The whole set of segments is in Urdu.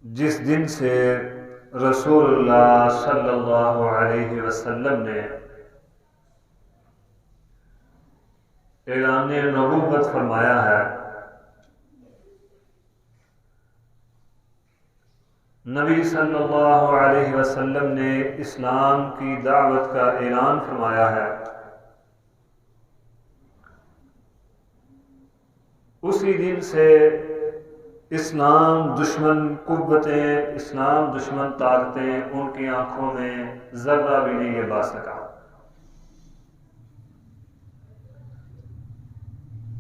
جس دن سے رسول اللہ صلی اللہ علیہ وسلم نے اعلان نبوت فرمایا ہے، نبی صلی اللہ علیہ وسلم نے اسلام کی دعوت کا اعلان فرمایا ہے، اسی دن سے اسلام دشمن قوتیں، اسلام دشمن طاقتیں ان کی آنکھوں میں ذرہ بھی نہیں یہ بات سکا۔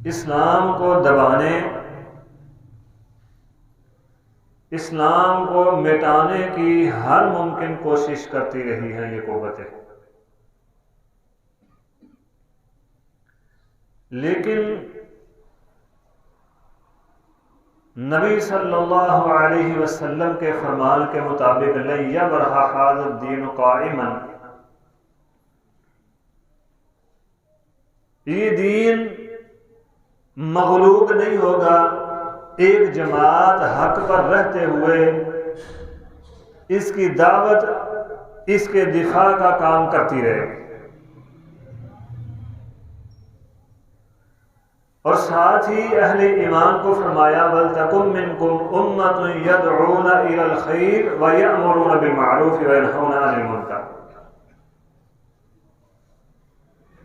اسلام کو دبانے، اسلام کو مٹانے کی ہر ممکن کوشش کرتی رہی ہیں یہ قوتیں، لیکن نبی صلی اللہ علیہ وسلم کے فرمان کے مطابق لن یبرح ھذا الدین قائما، یہ دین مغلوب نہیں ہوگا، ایک جماعت حق پر رہتے ہوئے اس کی دعوت، اس کے دفاع کا کام کرتی رہے، اور ساتھ ہی اہل ایمان کو فرمایا وَلْتَكُن مِّنكُمْ أُمَّةٌ يَدْعُونَ إِلَى الْخَيْرِ وَيَأْمُرُونَ بِالْمَعْرُوفِ وَيَنْهَوْنَ عَنِ الْمُنكَرِ،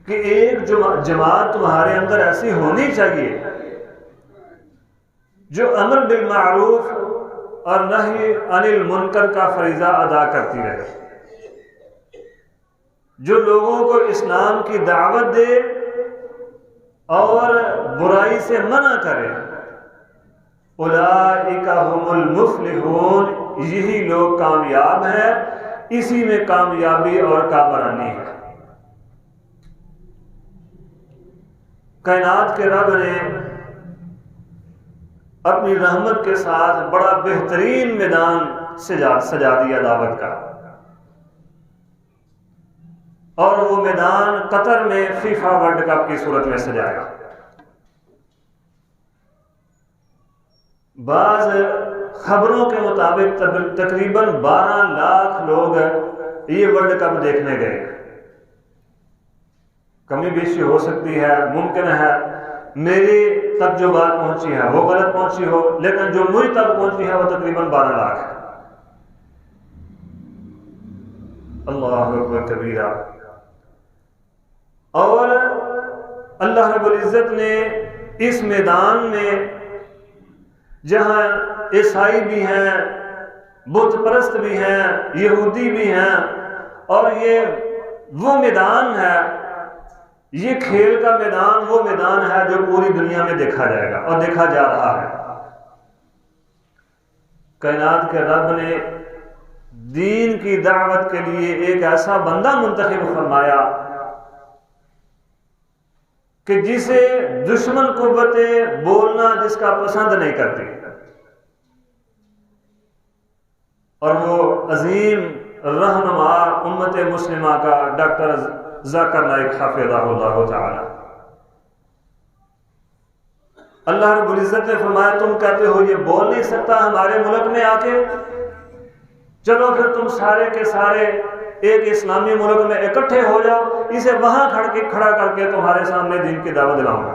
کہ ایک جماعت تمہارے اندر ایسی ہونی چاہیے جو امر بالمعروف اور نہی عن المنکر کا فریضہ ادا کرتی رہے، جو لوگوں کو اسلام کی دعوت دے اور برائی سے منع کرے۔ اولئک ھم المفلحون، یہی لوگ کامیاب ہیں، اسی میں کامیابی اور کامرانی ہے۔ کائنات کے رب نے اپنی رحمت کے ساتھ بڑا بہترین میدان سجا دیا دعوت کا، اور وہ میدان قطر میں فیفا ورلڈ کپ کی صورت میں سجایا۔ بعض خبروں کے مطابق تقریباً 12 لاکھ لوگ یہ ورلڈ کپ دیکھنے گئے۔ کمی بیشی ہو سکتی ہے، ممکن ہے میری تک جو بات پہنچی ہے وہ غلط پہنچی ہو، لیکن جو مجھ تک پہنچی ہے وہ تقریباً 12 لاکھ ہے۔ اللہ اکبر کبیرہ۔ اور اللہ رب العزت نے اس میدان میں جہاں عیسائی بھی ہیں، بت پرست بھی ہیں، یہودی بھی ہیں، اور یہ وہ میدان ہے، یہ کھیل کا میدان وہ میدان ہے جو پوری دنیا میں دیکھا جائے گا اور دیکھا جا رہا ہے۔ کائنات کے رب نے دین کی دعوت کے لیے ایک ایسا بندہ منتخب فرمایا کہ جسے دشمن قوتیں بولنا جس کا پسند نہیں کرتی، اور وہ عظیم رہنما امت مسلمہ کا ڈاکٹر ذاکر نائک حافظہ اللہ تعالی۔ اللہ رب العزت نے فرمایا تم کہتے ہو یہ بول نہیں سکتا ہمارے ملک میں آ کے، چلو پھر تم سارے کے سارے ایک اسلامی ملک میں اکٹھے ہو جاؤ، اسے وہاں کھڑا کر کے تمہارے سامنے دین کی دعوت دلاؤں گا۔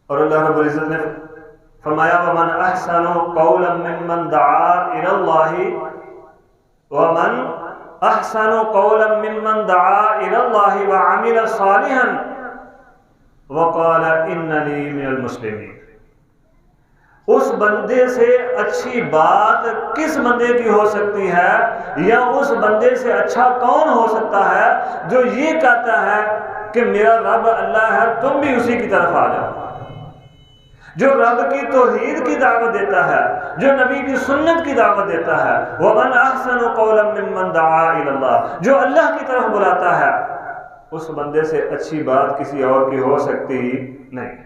اور اللہ رب العزت نے فرمایا وَمَنْ أَحْسَنُ قَوْلًا مِّمَّنْ دَعَا إِلَى اللَّهِ وَمَنْ أَحْسَنُ قَوْلًا مِّمَّنْ دَعَا إِلَى اللَّهِ وَعَمِلَ صَالِحًا وَقَالَ إِنَّنِي مِنَ الْمُسْلِمِينَ، اس بندے سے اچھی بات کس بندے کی ہو سکتی ہے، یا اس بندے سے اچھا کون ہو سکتا ہے جو یہ کہتا ہے کہ میرا رب اللہ ہے، تم بھی اسی کی طرف آ جاؤ، جو رب کی توحید کی دعوت دیتا ہے، جو نبی کی سنت کی دعوت دیتا ہے۔ وَمَنْ أَحْسَنُ قَوْلًا مِّمَّنْ دَعَا إِلَى اللَّهِ، جو اللہ کی طرف بلاتا ہے، اس بندے سے اچھی بات کسی اور کی ہو سکتی نہیں۔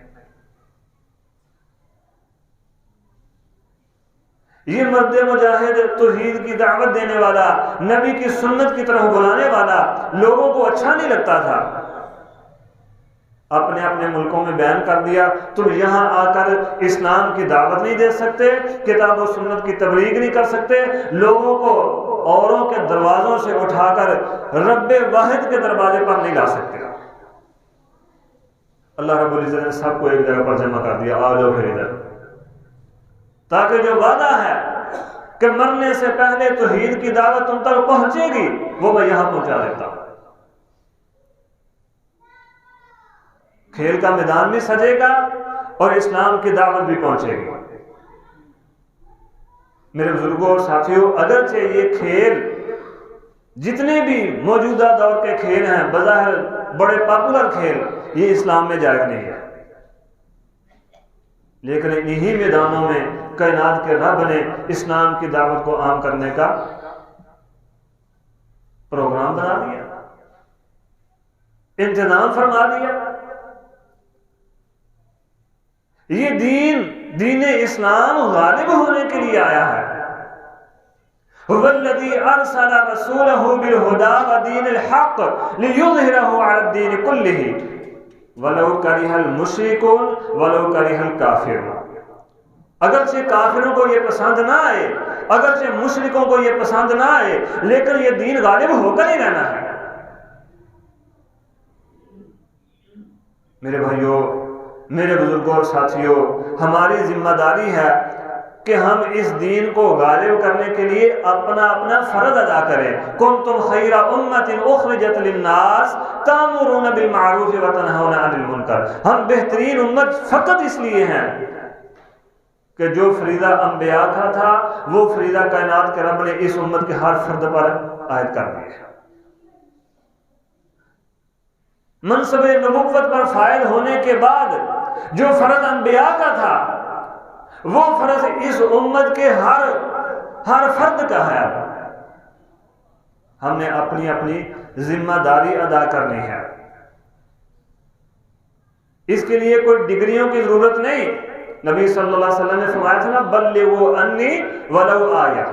یہ مرد مجاہد توحید کی دعوت دینے والا، نبی کی سنت کی طرف بلانے والا لوگوں کو اچھا نہیں لگتا تھا، اپنے اپنے ملکوں میں بین کر دیا، تم یہاں آ کر اسلام کی دعوت نہیں دے سکتے، کتاب و سنت کی تبلیغ نہیں کر سکتے، لوگوں کو اوروں کے دروازوں سے اٹھا کر رب واحد کے دروازے پر نہیں لا سکتے۔ اللہ رب العزت نے سب کو ایک جگہ پر جمع کر دیا، آ جاؤ پھر ادھر، تاکہ جو وعدہ ہے کہ مرنے سے پہلے توحید کی دعوت تم تک پہنچے گی وہ میں یہاں پہنچا دیتا ہوں۔ کھیل کا میدان بھی سجے گا اور اسلام کی دعوت بھی پہنچے گی۔ میرے بزرگوں اور ساتھیوں، اگرچہ یہ کھیل جتنے بھی موجودہ دور کے کھیل ہیں بظاہر بڑے پاپولر کھیل، یہ اسلام میں جائز نہیں ہے، لیکن انہی میدانوں میں کائنات کے رب نے اسلام کی دعوت کو عام کرنے کا پروگرام بنا دیا، انتظام فرما دیا۔ یہ دین اسلام غالب ہونے کے لیے آیا ہے۔ هو الذي ارسل رسوله بالهدى ودين الحق ليظهره على الدين كله ولو كره المشركون ولو كره الكافرون۔ اگرچہ کافروں کو یہ پسند نہ آئے، اگرچہ مشرکوں کو یہ پسند نہ آئے، لیکن یہ دین غالب ہو کر ہی رہنا ہے۔ میرے بھائیوں، میرے بزرگوں اور ساتھیوں، ہماری ذمہ داری ہے کہ ہم اس دین کو غالب کرنے کے لیے اپنا اپنا فرض ادا کریں۔ کنتم خیر امۃ اخرجت للناس تأمرون بالمعروف وتنہون عن المنکر۔ ہم بہترین امت فقط اس لیے ہیں کہ جو فریضہ انبیاء کا تھا وہ فریضہ کائنات کے رب نے اس امت کے ہر فرد پر عائد کر دیا ہے۔ منصب نبوت پر فائل ہونے کے بعد جو فرض انبیاء کا تھا وہ فرض اس امت کے ہر فرد کا ہے۔ ہم نے اپنی اپنی ذمہ داری ادا کرنی ہے۔ اس کے لیے کوئی ڈگریوں کی ضرورت نہیں۔ نبی صلی اللہ علیہ وسلم نے فرمایا تھا نا، بلغوا انی ولو آیہ،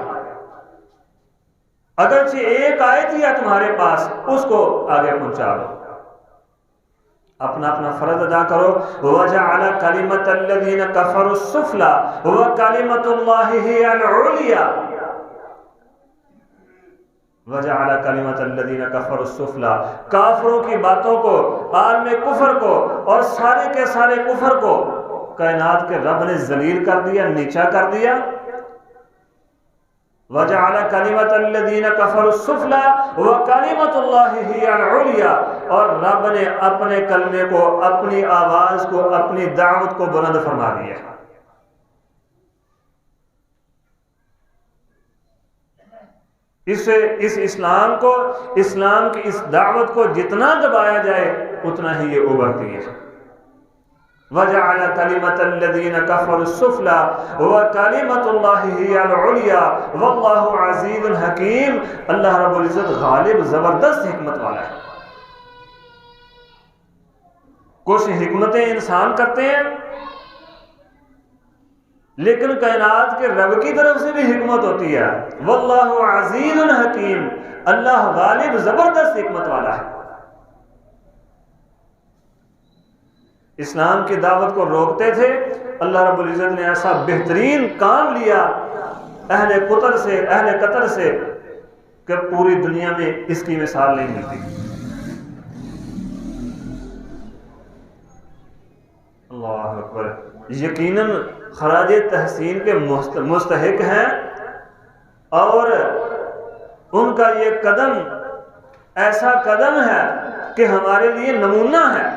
اگرچہ ایک آیت ہی ہے تمہارے پاس اس کو آگے پہنچا دو، اپنا اپنا فرض ادا کرو۔ وَجَعَلَ كَلِمَةَ الَّذِينَ كَفَرُوا السُّفْلَى وَكَلِمَةُ اللَّهِ هِيَ الْعُلْيَا۔ وَجَعَلَ كَلِمَةَ الَّذِينَ كَفَرُوا السُّفْلَى، کافروں کی باتوں کو، عالم کفر کو اور سارے کے سارے کفر کو کائنات کے رب نے ذلیل کر دیا، نیچا کر دیا۔ وَجَعَلَ كَلِمَةَ الَّذِينَ كَفَرُوا السُّفْلَى وَكَلِمَةُ اللَّهِ هِيَ الْعُلْيَا، اور رب نے اپنے کلمے کو، اپنی آواز کو، اپنی دعوت کو بلند فرما دیا۔ اس اسلام کو، اسلام کی اس دعوت کو جتنا دبایا جائے اتنا ہی یہ ابھرتی ہے۔ وَجَعَلَ كَلِمَةَ الَّذِينَ كَفَرُوا السُّفْلَى وَكَلِمَةُ اللَّهِ هِيَ الْعُلْيَا وَاللَّهُ عَزِيزٌ حَكِيمٌ۔ اللہ رب العزت غالب، زبردست حکمت والا ہے۔ کچھ حکمتیں انسان کرتے ہیں لیکن کائنات کے رب کی طرف سے بھی حکمت ہوتی ہے۔ وَاللَّهُ عَزِيزٌ حَكِيمٌ، اللہ غالب، زبردست حکمت والا ہے۔ اسلام کی دعوت کو روکتے تھے، اللہ رب العزت نے ایسا بہترین کام لیا اہل قطر سے کہ پوری دنیا میں اس کی مثال نہیں ملتی۔ اللہ اکبر، یقیناً خراج تحسین کے مستحق ہیں، اور ان کا یہ قدم ایسا قدم ہے کہ ہمارے لیے نمونہ ہے،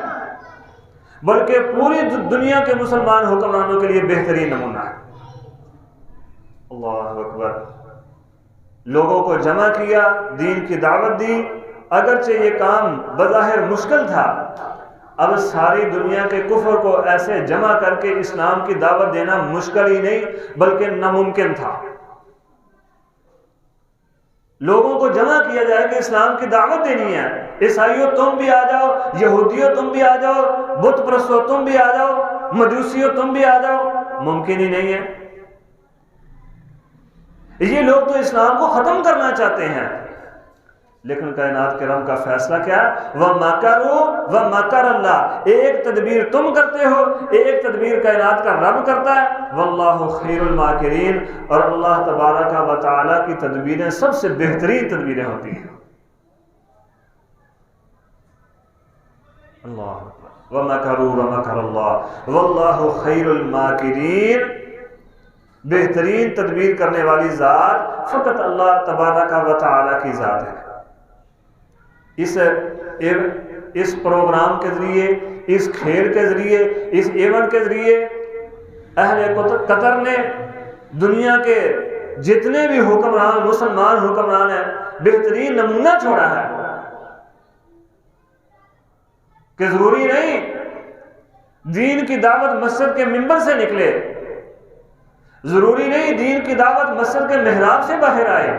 بلکہ پوری دنیا کے مسلمان حکمرانوں کے لیے بہترین نمونہ ہے۔ اللہ اکبر، لوگوں کو جمع کیا، دین کی دعوت دی، اگرچہ یہ کام بظاہر مشکل تھا، اب ساری دنیا کے کفر کو ایسے جمع کر کے اسلام کی دعوت دینا مشکل ہی نہیں بلکہ ناممکن تھا۔ لوگوں کو جمع کیا جائے کہ اسلام کی دعوت دینی ہے، عیسائیوں تم بھی آ جاؤ، یہودیوں تم بھی آ جاؤ، بت پرستوں تم بھی آ جاؤ، مجوسیوں تم بھی آ جاؤ، ممکن ہی نہیں ہے۔ یہ لوگ تو اسلام کو ختم کرنا چاہتے ہیں، لیکن کائنات کے رب کا فیصلہ کیا ہے؟ وَمَكَرُوا وَمَكَرَ اللَّهُ، ایک تدبیر تم کرتے ہو، ایک تدبیر کائنات کا رب کرتا ہے، وَاللَّهُ خَيْرُ الْمَاكِرِينَ، اور اللہ تبارک و تعالیٰ کی تدبیریں سب سے بہترین تدبیریں ہوتی ہیں۔ اللہ وَمَكَرُوا وَمَكَرَ اللَّهُ وَاللَّهُ خَيْرُ الْمَاكِرِينَ، بہترین تدبیر کرنے والی ذات فقط اللہ تبارک و تعالیٰ کی ذات ہے۔ اس پروگرام کے ذریعے، اس کھیل کے ذریعے، اس ایونٹ کے ذریعے اہل قطر نے دنیا کے جتنے بھی حکمران، مسلمان حکمران ہیں، بہترین نمونہ چھوڑا ہے کہ ضروری نہیں دین کی دعوت مسجد کے ممبر سے نکلے، ضروری نہیں دین کی دعوت مسجد کے محراب سے باہر آئے،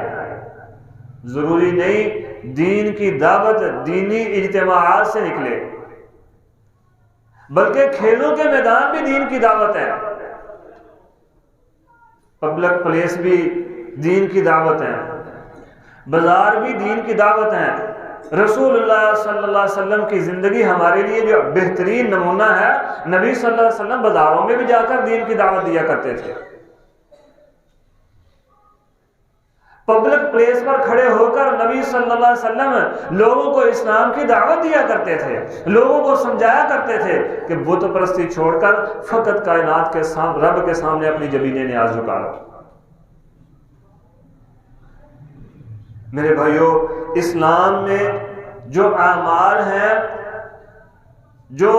ضروری نہیں دین کی دعوت دینی اجتماعات سے نکلے، بلکہ کھیلوں کے میدان بھی دین کی دعوت ہے، پبلک پلیس بھی دین کی دعوت ہے، بازار بھی دین کی دعوت ہے۔ رسول اللہ صلی اللہ علیہ وسلم کی زندگی ہمارے لیے جو بہترین نمونہ ہے، نبی صلی اللہ علیہ وسلم بازاروں میں بھی جا کر دین کی دعوت دیا کرتے تھے، پبلک پلیس پر کھڑے ہو کر نبی صلی اللہ علیہ وسلم لوگوں کو اسلام کی دعوت دیا کرتے تھے، لوگوں کو سمجھایا کرتے تھے کہ بت پرستی چھوڑ کر فقط کائنات کے رب کے سامنے اپنی جبین نیاز جھکا لو۔ میرے بھائیو، اسلام میں جو اعمال ہیں جو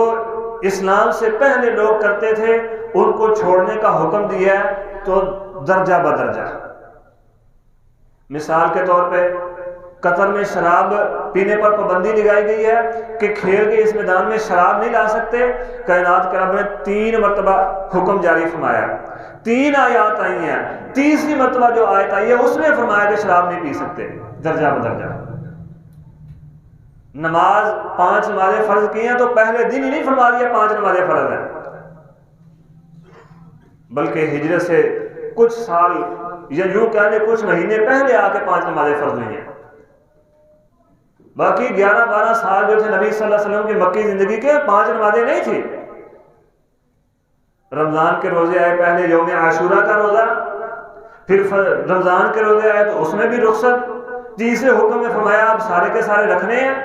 اسلام سے پہلے لوگ کرتے تھے ان کو چھوڑنے کا حکم دیا ہے، تو درجہ بدرجہ۔ مثال کے طور پہ قطر میں شراب پینے پر پابندی لگائی گئی ہے کہ کھیل کے اس میدان میں شراب نہیں لا سکتے۔ کائنات کے رب نے 3 مرتبہ حکم جاری فرمایا، 3 آیات آئی ہیں، تیسری مرتبہ جو آیت آئی ہے اس میں فرمایا کہ شراب نہیں پی سکتے، درجہ بدرجہ۔ نماز 5 نمازیں فرض کی ہیں تو پہلے دن ہی نہیں فرما دیا 5 نمازیں فرض ہیں، بلکہ ہجرت سے کچھ سال یا یوں کہنے کچھ مہینے پہلے آ کے 5 نمازیں فرض ہوئی ہیں۔ باقی 11-12 سال جو تھے نبی صلی اللہ علیہ وسلم کی مکی زندگی کے 5 نمازیں نہیں تھی۔ رمضان کے روزے آئے، پہلے یوم عاشورہ کا روزہ، پھر رمضان کے روزے آئے تو اس میں بھی رخصت، تیسرے حکم میں فرمایا آپ سارے کے سارے رکھنے ہیں۔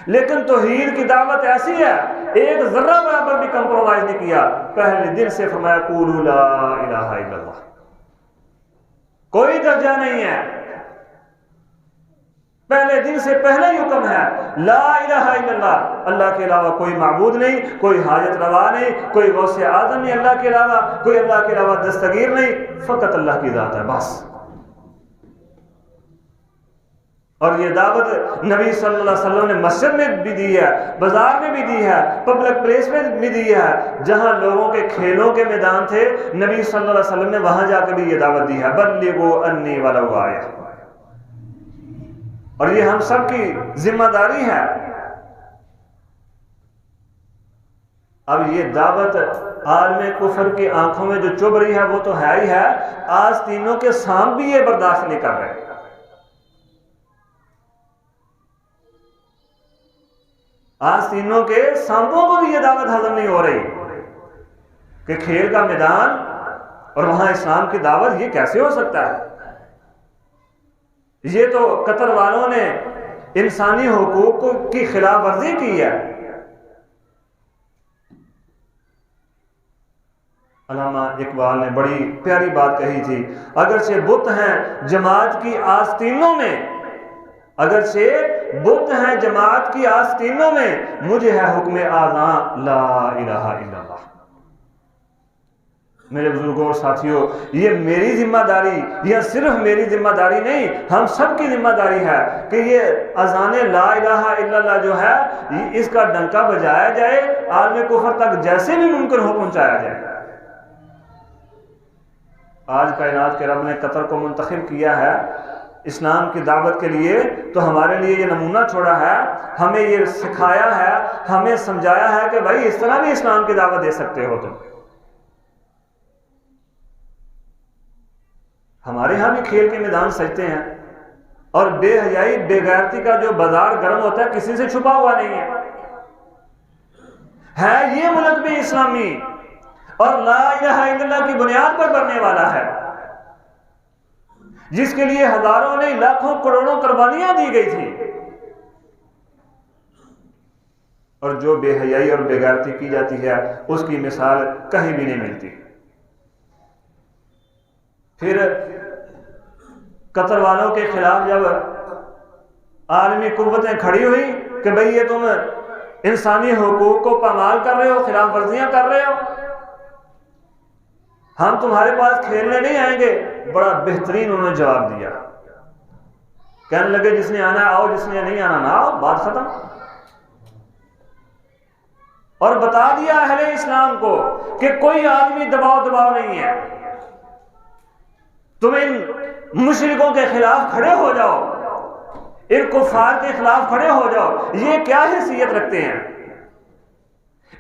لیکن توحید کی دعوت ایسی ہے، ایک ذرہ برابر بھی کمپرومائز نہیں کیا، پہلے دن سے فرمایا قولوا لا الہ الا اللہ، کوئی درجہ نہیں ہے، پہلے دن سے پہلے ہی حکم ہے لا الہ الا اللہ، اللہ کے علاوہ کوئی معبود نہیں، کوئی حاجت روا نہیں، کوئی غوث اعظم نہیں اللہ کے علاوہ، کوئی اللہ کے علاوہ دستگیر نہیں، فقط اللہ کی ذات ہے بس۔ اور یہ دعوت نبی صلی اللہ علیہ وسلم نے مسجد میں بھی دی ہے، بازار میں بھی دی ہے، پبلک پلیس میں بھی دی ہے، جہاں لوگوں کے کھیلوں کے میدان تھے نبی صلی اللہ علیہ وسلم نے وہاں جا کے بھی یہ دعوت دی ہے، بلغوا انی ولو آیہ۔ اور یہ ہم سب کی ذمہ داری ہے۔ اب یہ دعوت عالم کفر کی آنکھوں میں جو چبھ رہی ہے وہ تو ہے ہی ہے، آستینوں کے سانپ بھی یہ برداشت نہیں کر رہے، آستینوں کے سانپوں کو بھی یہ دعوت ہضم نہیں ہو رہی کہ کھیل کا میدان اور وہاں اسلام کی دعوت، یہ کیسے ہو سکتا ہے؟ یہ تو قطر والوں نے انسانی حقوق کی خلاف ورزی کی ہے۔ علامہ اقبال نے بڑی پیاری بات کہی تھی، اگرچہ بت ہیں جماعت کی آستینوں میں، اگرچہ بت ہیں جماعت کی آستینوں میں، مجھے ہے حکم اذان لا الہ الا اللہ۔ میرے بزرگوں اور ساتھیوں، یہ میری ذمہ داری، یہ صرف میری ذمہ داری نہیں، ہم سب کی ذمہ داری ہے کہ یہ اذان لا الہ الا اللہ جو ہے اس کا ڈنکا بجایا جائے، عالم کفر تک جیسے بھی ممکن ہو پہنچایا جائے۔ آج کائنات کے رب نے قطر کو منتخب کیا ہے اسلام کی دعوت کے لیے، تو ہمارے لیے یہ نمونہ چھوڑا ہے، ہمیں یہ سکھایا ہے، ہمیں سمجھایا ہے کہ بھائی اس طرح بھی اسلام کی دعوت دے سکتے ہو تم۔ ہمارے ہاں بھی کھیل کے میدان سجتے ہیں، اور بے حیائی بے غیرتی کا جو بازار گرم ہوتا ہے کسی سے چھپا ہوا نہیں ہے یہ ملک بھی اسلامی اور لا الہ الا اللہ کی بنیاد پر بننے والا ہے، جس کے لیے ہزاروں نہیں لاکھوں کروڑوں قربانیاں دی گئی تھی، اور جو بے حیائی اور بے غیرتی کی جاتی ہے اس کی مثال کہیں بھی نہیں ملتی۔ پھر قطر والوں کے خلاف جب عالمی قوتیں کھڑی ہوئی کہ بھئی یہ تم انسانی حقوق کو پامال کر رہے ہو، خلاف ورزیاں کر رہے ہو، ہم تمہارے پاس کھیلنے نہیں آئیں گے، بڑا بہترین انہوں نے جواب دیا، کہنے لگے جس نے آنا آؤ، جس نے نہیں آنا نہ آؤ، بات ختم۔ اور بتا دیا اہل اسلام کو کہ کوئی آدمی دباؤ نہیں ہے، تم ان مشرکوں کے خلاف کھڑے ہو جاؤ، ان کفار کے خلاف کھڑے ہو جاؤ، یہ کیا حیثیت رکھتے ہیں؟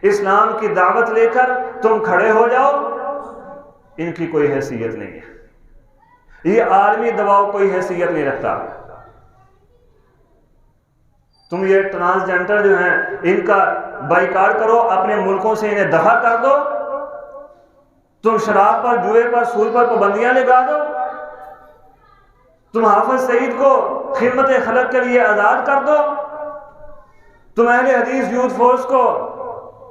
اسلام کی دعوت لے کر تم کھڑے ہو جاؤ، ان کی کوئی حیثیت نہیں ہے، یہ عالمی دباؤ کوئی حیثیت نہیں رکھتا۔ تم یہ ٹرانسجینڈر جو ہیں ان کا بائیکاٹ کرو، اپنے ملکوں سے انہیں دفع کر دو، تم شراب پر، جوئے پر، سود پر پابندیاں لگا دو، تم حافظ سعید کو خدمت خلق کے لیے آزاد کر دو، تم اہل حدیث یوتھ فورس کو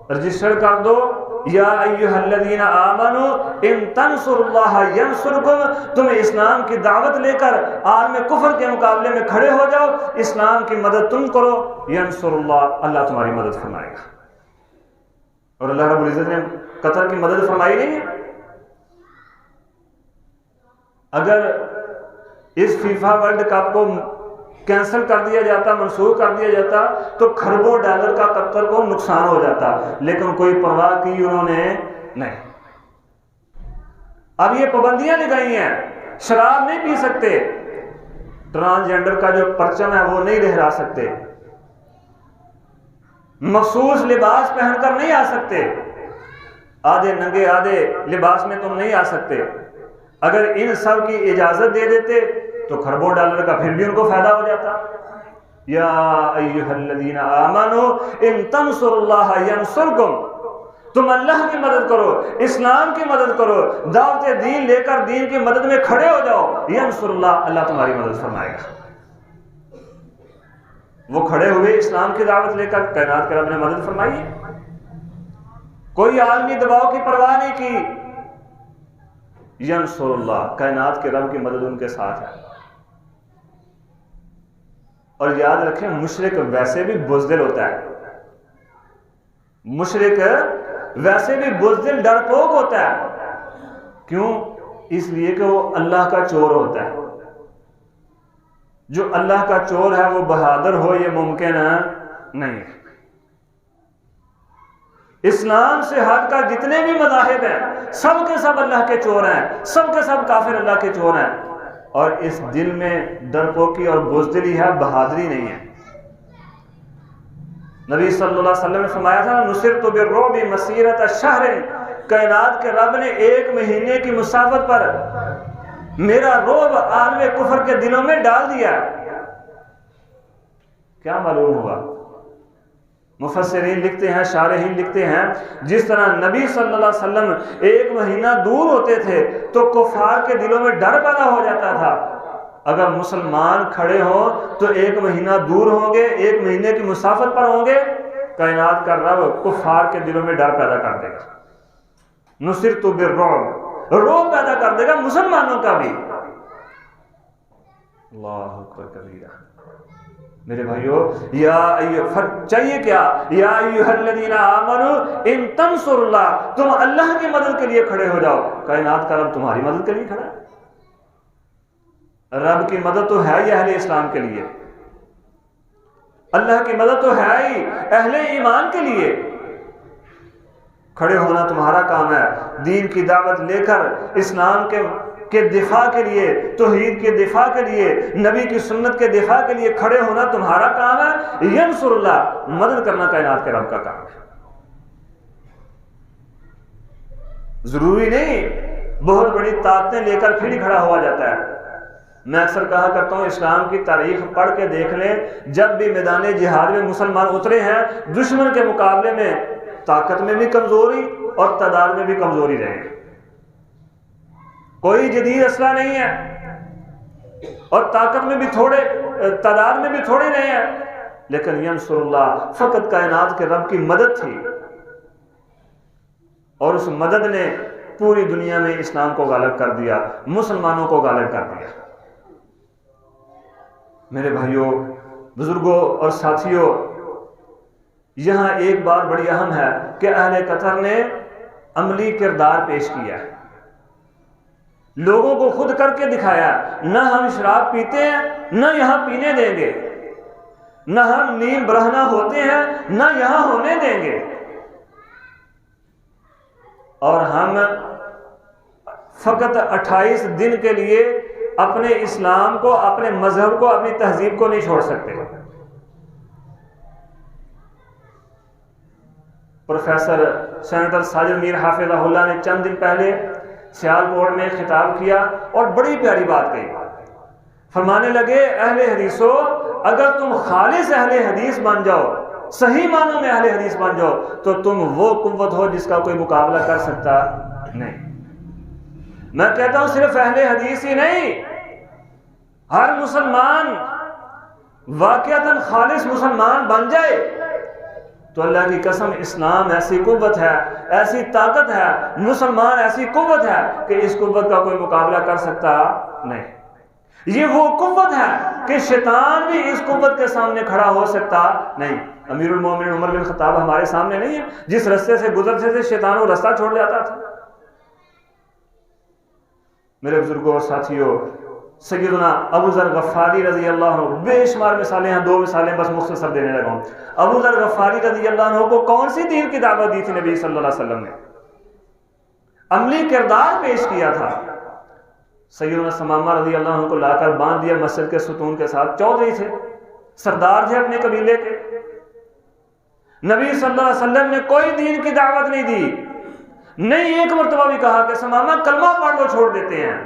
رجسٹر کر دو، یا ایھا الذین آمنوا ان تنصروا اللہ ینصرکم، تم اسلام کی دعوت لے کر عالم کفر کے مقابلے میں کھڑے ہو جاؤ، اسلام کی مدد تم کرو، ینصر اللہ، اللہ تمہاری مدد فرمائے گا۔ اور اللہ رب العزت نے قطر کی مدد فرمائی نہیں ہے؟ اگر اس فیفا ورلڈ کپ کو کینسل کر دیا جاتا، منسوخ کر دیا جاتا تو کھربوں ڈالر کا قطر کو نقصان ہو جاتا، لیکن کوئی پرواہ کی انہوں نے نہیں۔ اب یہ پابندیاں لگائی ہیں، شراب نہیں پی سکتے، ٹرانسجینڈر کا جو پرچم ہے وہ نہیں لہرا سکتے، مخصوص لباس پہن کر نہیں آ سکتے، آدھے ننگے آدھے لباس میں تم نہیں آ سکتے۔ اگر ان سب کی اجازت دے دیتے تو کھربوں ڈالر کا پھر بھی ان کو فائدہ ہو جاتا۔ یا ایھا الذین آمنوا ان تنصروا اللہ ینصرکم، تم اللہ کی مدد کرو، اسلام کی مدد کرو، دعوت دین لے کر دین کی مدد میں کھڑے ہو جاؤ، ینصر اللہ، اللہ تمہاری مدد فرمائے گا۔ وہ کھڑے ہوئے اسلام کی دعوت لے کر، کائنات کے رب نے مدد فرمائی، کوئی عالمی دباؤ کی پرواہ نہیں کی، ینصر اللہ، کائنات کے رب کی مدد ان کے ساتھ ہے۔ اور یاد رکھیں مشرک ویسے بھی بزدل ہوتا ہے، مشرک ویسے بھی بزدل ڈرپوک ہوتا ہے، کیوں؟ اس لیے کہ وہ اللہ کا چور ہوتا ہے، جو اللہ کا چور ہے وہ بہادر ہو یہ ممکن نہیں۔ اسلام سے ہٹ کر جتنے بھی مذاہب ہیں سب کے سب اللہ کے چور ہیں، سب کے سب کافر اللہ کے چور ہیں، اور اس دل میں ڈرپوکی اور بزدلی ہے، بہادری نہیں ہے۔ نبی صلی اللہ علیہ وسلم نے فرمایا تھا نصرت بالرعب مسیرۃ شہر، کائنات کے رب نے 1 مہینے کی مسافت پر میرا رعب عالم کفر کے دلوں میں ڈال دیا۔ کیا معلوم ہوا؟ مفسرین لکھتے ہیں، شارحین لکھتے ہیں، جس طرح نبی صلی اللہ علیہ وسلم 1 مہینہ دور ہوتے تھے تو کفار کے دلوں میں ڈر پیدا ہو جاتا تھا، اگر مسلمان کھڑے ہوں تو 1 مہینہ دور ہوں گے، 1 مہینے کی مسافت پر ہوں گے، کائنات کا رب کفار کے دلوں میں ڈر پیدا کر دے گا، نصرت بالرعب، رعب پیدا کر دے گا مسلمانوں کا بھی۔ اللہ اکبر کبیرہ۔ میرے بھائیو، چاہیے کیا؟ یا ایھا الذین آمنوا ان تنصروا اللہ، تم اللہ کی مدد کے لیے کھڑے ہو جاؤ، کائنات کا رب تمہاری مدد کے لیے کھڑا ہے۔ رب کی مدد تو ہے ہی اہل اسلام کے لیے، اللہ کی مدد تو ہے ہی اہل ایمان کے لیے۔ کھڑے ہونا تمہارا کام ہے، دین کی دعوت لے کر اسلام کے دفاع کے لیے، توحید کے دفاع کے لیے، نبی کی سنت کے دفاع کے لیے کھڑے ہونا تمہارا کام ہے۔ ینصر اللہ، مدد کرنا کائنات کے رب کا کام ہے۔ ضروری نہیں بہت بڑی طاقتیں لے کر پھر ہی کھڑا ہوا جاتا ہے، میں اکثر کہا کرتا ہوں اسلام کی تاریخ پڑھ کے دیکھ لیں، جب بھی میدان جہاد میں مسلمان اترے ہیں دشمن کے مقابلے میں طاقت میں بھی کمزوری اور تعداد میں بھی کمزوری رہے ہیں۔ کوئی جدید اسلحہ نہیں ہے اور طاقت میں بھی تھوڑے، تعداد میں بھی تھوڑے رہے ہیں، لیکن ینصر اللہ، فقط کائنات کے رب کی مدد تھی، اور اس مدد نے پوری دنیا میں اسلام کو غالب کر دیا، مسلمانوں کو غالب کر دیا۔ میرے بھائیوں، بزرگوں اور ساتھیوں، یہاں ایک بات بڑی اہم ہے کہ اہل قطر نے عملی کردار پیش کیا ہے، لوگوں کو خود کر کے دکھایا، نہ ہم شراب پیتے ہیں نہ یہاں پینے دیں گے، نہ ہم نیم برہنہ ہوتے ہیں نہ یہاں ہونے دیں گے، اور ہم فقط 28 دن کے لیے اپنے اسلام کو، اپنے مذہب کو، اپنی تہذیب کو نہیں چھوڑ سکتے۔ پروفیسر سینیٹر ساجد میر حافظہ اللہ نے چند دن پہلے سیالکوٹ میں خطاب کیا اور بڑی پیاری بات کہی، فرمانے لگے اہل حدیثو، اگر تم خالص اہل حدیث بن جاؤ، صحیح معنوں میں اہل حدیث بن جاؤ، تو تم وہ قوت ہو جس کا کوئی مقابلہ کر سکتا نہیں۔ میں کہتا ہوں صرف اہل حدیث ہی نہیں، ہر مسلمان واقعتاً خالص مسلمان بن جائے تو اللہ کی قسم اسلام ایسی قوت ہے، ایسی طاقت ہے، مسلمان ایسی قوت ہے کہ اس قوت کا کوئی مقابلہ کر سکتا نہیں۔ یہ وہ قوت ہے کہ شیطان بھی اس قوت کے سامنے کھڑا ہو سکتا نہیں۔ امیر المومنین عمر بن خطاب ہمارے سامنے نہیں ہے، جس رستے سے گزرتے تھے شیطان وہ رستہ چھوڑ جاتا تھا۔ میرے بزرگوں اور ساتھیوں، سیدنا ابو ذر غفاری رضی اللہ عنہ، بے شمار مثالیں ہیں، 2 مثالیں بس مختصر دینے لگا ہوں۔ ابو ذر غفاری رضی اللہ عنہ کو کون سی دین کی دعوت دی تھی نبی صلی اللہ علیہ وسلم نے؟ عملی کردار پیش کیا تھا۔ سیدنا ثمامہ رضی اللہ عنہ کو لا کر باندھ دیا مسجد کے ستون کے ساتھ، چودھری تھے، سردار تھے اپنے قبیلے کے۔ نبی صلی اللہ علیہ وسلم نے کوئی دین کی دعوت نہیں دی، نہیں ایک مرتبہ بھی کہا کہ ثمامہ کلمہ پڑھ لو چھوڑ دیتے ہیں،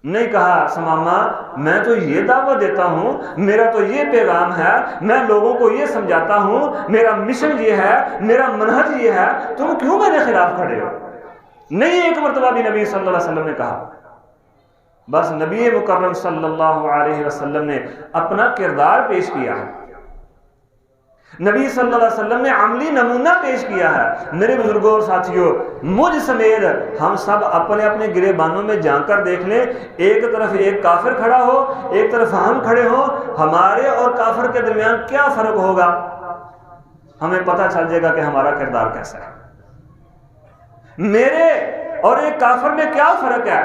نہیں کہا ثمامہ میں تو یہ دعوت دیتا ہوں، میرا تو یہ پیغام ہے، میں لوگوں کو یہ سمجھاتا ہوں، میرا مشن یہ ہے، میرا منہج یہ ہے، تم کیوں میرے خلاف کھڑے ہو؟ نہیں ایک مرتبہ بھی نبی صلی اللہ علیہ وسلم نے کہا۔ بس نبی مکرم صلی اللہ علیہ وسلم نے اپنا کردار پیش کیا ہے، نبی صلی اللہ علیہ وسلم نے عملی نمونہ پیش کیا ہے۔ میرے بزرگوں اور ساتھیوں، مجھ سمیت ہم سب اپنے اپنے گریبانوں میں جان کر دیکھ لیں، ایک طرف ایک کافر کھڑا ہو، ایک طرف ہم کھڑے ہوں، ہمارے اور کافر کے درمیان کیا فرق ہوگا؟ ہمیں پتہ چل جائے گا کہ ہمارا کردار کیسا ہے۔ میرے اور ایک کافر میں کیا فرق ہے؟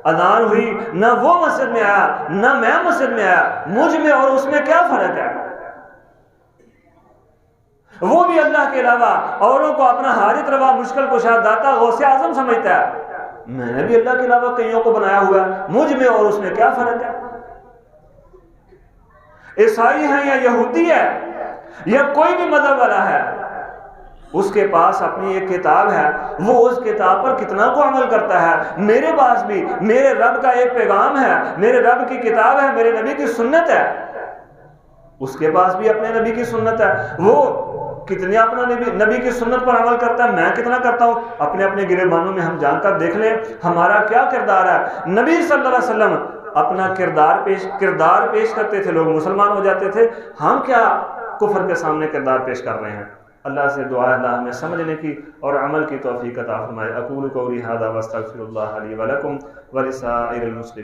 اذان ہوئی، نہ وہ مسجد میں آیا نہ میں مسجد میں آیا، مجھ میں اور اس میں کیا فرق ہے؟ وہ بھی اللہ کے علاوہ اوروں کو اپنا حاجت روا، مشکل کشا، داتا، غوث اعظم سمجھتا ہے، میں نے بھی اللہ کے علاوہ کئیوں کو بنایا ہوا ہے، مجھ میں اور اس میں کیا فرق ہے؟ عیسائی ہیں یا یہودی ہے یا کوئی بھی مذہب والا ہے، اس کے پاس اپنی ایک کتاب ہے، وہ اس کتاب پر کتنا کو عمل کرتا ہے۔ میرے پاس بھی میرے رب کا ایک پیغام ہے، میرے رب کی کتاب ہے، میرے نبی کی سنت ہے، اس کے پاس بھی اپنے نبی کی سنت ہے، وہ کتنا اپنا نبی کی سنت پر عمل کرتا ہے، میں کتنا کرتا ہوں۔ اپنے اپنے گریبانوں میں ہم جان کر دیکھ لیں ہمارا کیا کردار ہے۔ نبی صلی اللہ علیہ وسلم اپنا کردار پیش کرتے تھے، لوگ مسلمان ہو جاتے تھے، ہم کیا کفر کے سامنے کردار پیش کر رہے ہیں؟ اللہ سے دعا ہے اللہ ہمیں سمجھنے کی اور عمل کی توفیق عطا فرمائے۔ اقول قولی ھذا واستغفر اللہ لی ولکم ولسائر المسلمین۔